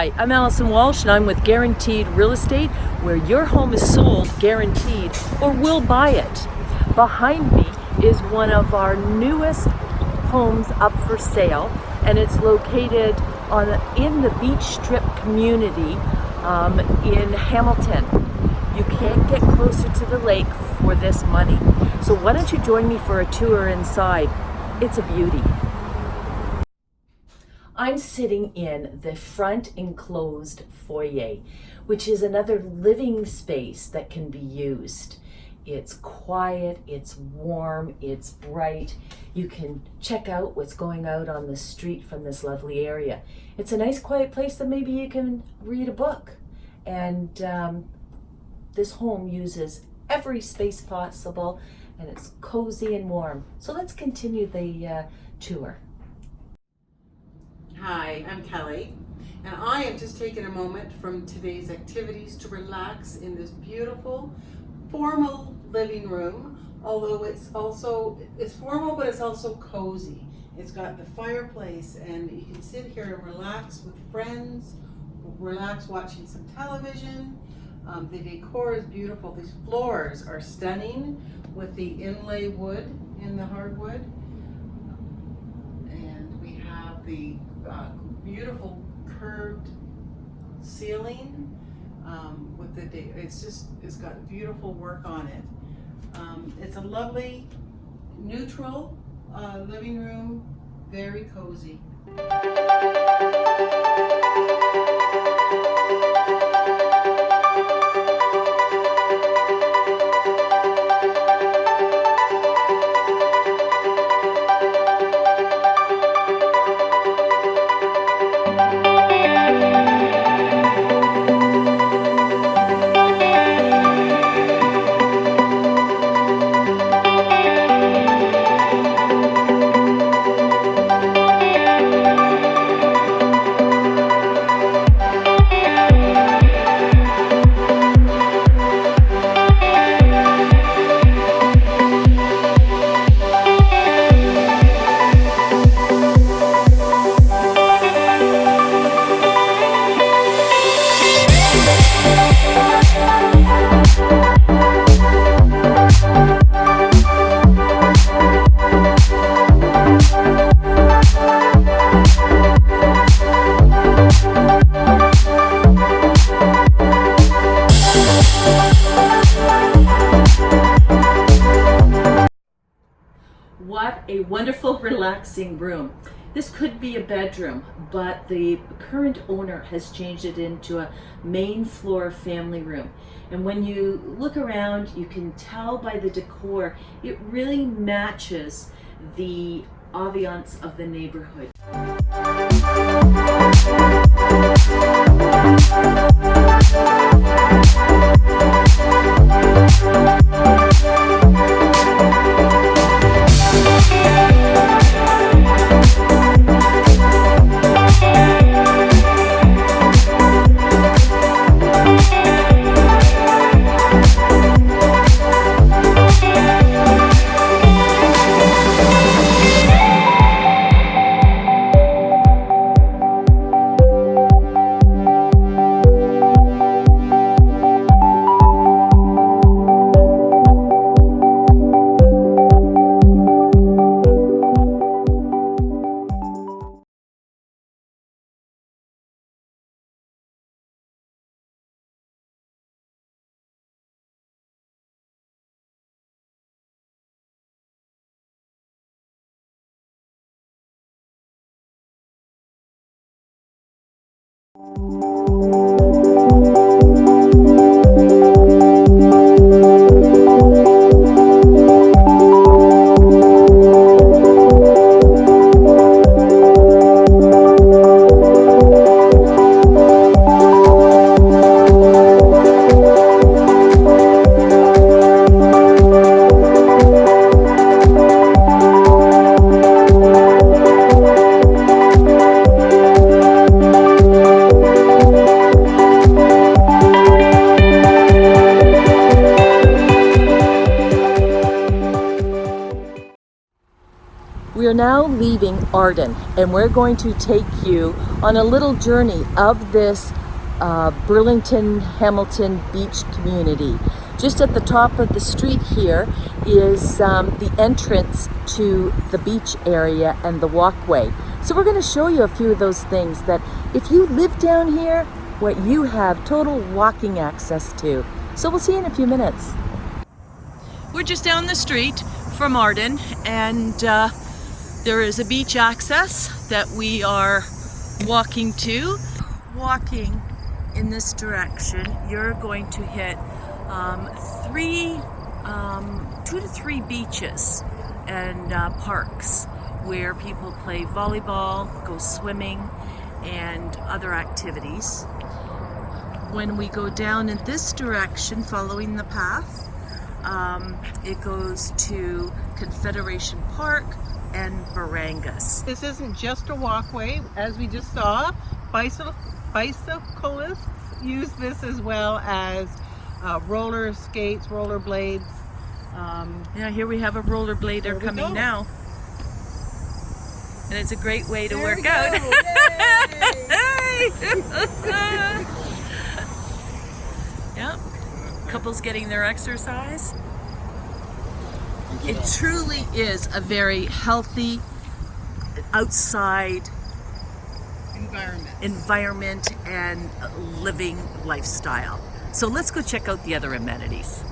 Hi, I'm Allison Walsh and I'm with Guaranteed Real Estate, where your home is sold guaranteed or we'll buy it. Behind me is one of our newest homes up for sale, and it's located in the Beach Strip community in Hamilton. You can't get closer to the lake for this money. So why don't you join me for a tour inside? It's a beauty. I'm sitting in the front enclosed foyer, which is another living space that can be used. It's quiet, it's warm, it's bright. You can check out what's going out on the street from this lovely area. It's a nice quiet place that maybe you can read a book. And this home uses every space possible, and it's cozy and warm. So let's continue the tour. Hi, I'm Kelly, and I have just taken a moment from today's activities to relax in this beautiful, formal living room. Although it's formal, but it's also cozy. It's got the fireplace, and you can sit here and relax with friends, relax watching some television. The decor is beautiful. These floors are stunning with the inlay wood in the hardwood, and we have the beautiful curved ceiling with it's got beautiful work on it. It's a lovely neutral living room, very cozy. What a wonderful, relaxing room. This could be a bedroom, but the current owner has changed it into a main floor family room. And when you look around, you can tell by the decor, it really matches the ambiance of the neighborhood. We are now leaving Arden, and we're going to take you on a little journey of this Burlington Hamilton beach community. Just at the top of the street here is the entrance to the beach area and the walkway. So we're going to show you a few of those things that if you live down here, what you have total walking access to. So we'll see you in a few minutes. We're just down the street from Arden, and there is a beach access that we are walking to. Walking in this direction, you're going to hit 2 to 3 beaches and parks where people play volleyball, go swimming, and other activities. When we go down in this direction, following the path, it goes to Confederation Park and Barangas. This isn't just a walkway, as we just saw. Bicyclists use this as well as roller skates, roller blades. Yeah, here we have a rollerblader coming now. And it's a great way to work out. Yep, couples getting their exercise. It truly is a very healthy outside environment and living lifestyle. So let's go check out the other amenities.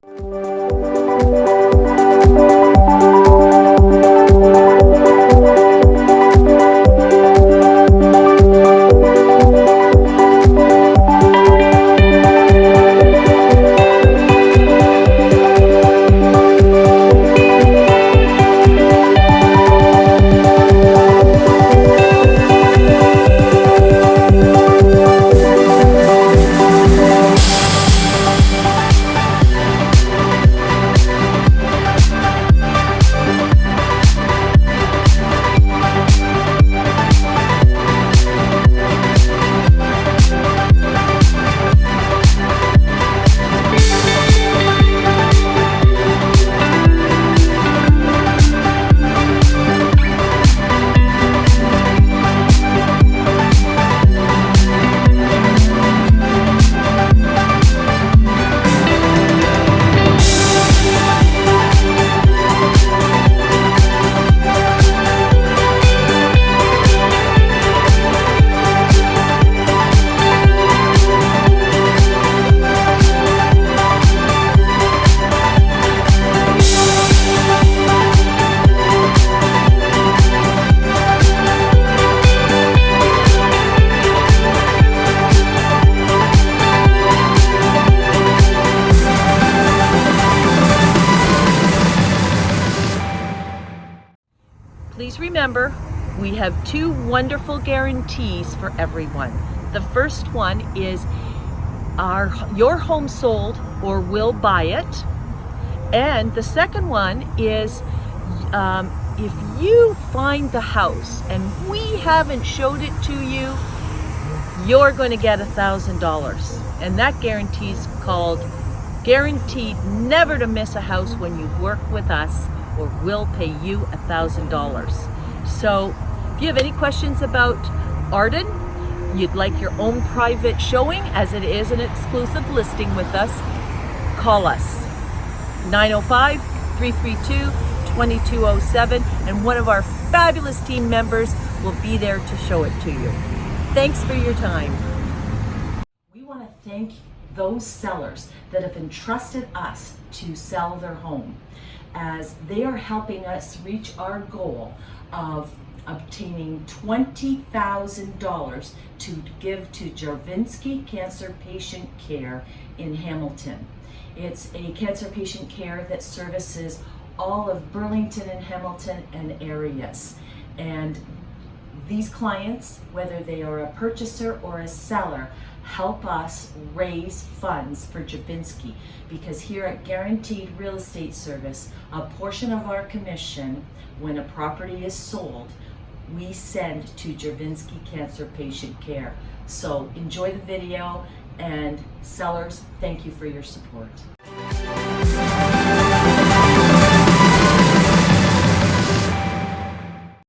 Please remember, we have 2 wonderful guarantees for everyone. The first one is your home sold or we'll buy it. And the second one is if you find the house and we haven't showed it to you, you're going to get $1,000. And that guarantee is called Guaranteed Never to Miss a House when you work with us, or we'll pay you $1,000. So if you have any questions about Arden, you'd like your own private showing, as it is an exclusive listing with us, call us 905-332-2207, and one of our fabulous team members will be there to show it to you. Thanks for your time. We want to thank those sellers that have entrusted us to sell their home, as they are helping us reach our goal of obtaining $20,000 to give to Jarvinsky Cancer Patient Care in Hamilton. It's a cancer patient care that services all of Burlington and Hamilton and areas. And these clients, whether they are a purchaser or a seller, help us raise funds for Jarvinsky, because here at Guaranteed Real Estate Service, a portion of our commission when a property is sold, we send to Jarvinsky Cancer Patient Care. So enjoy the video, and sellers, thank you for your support.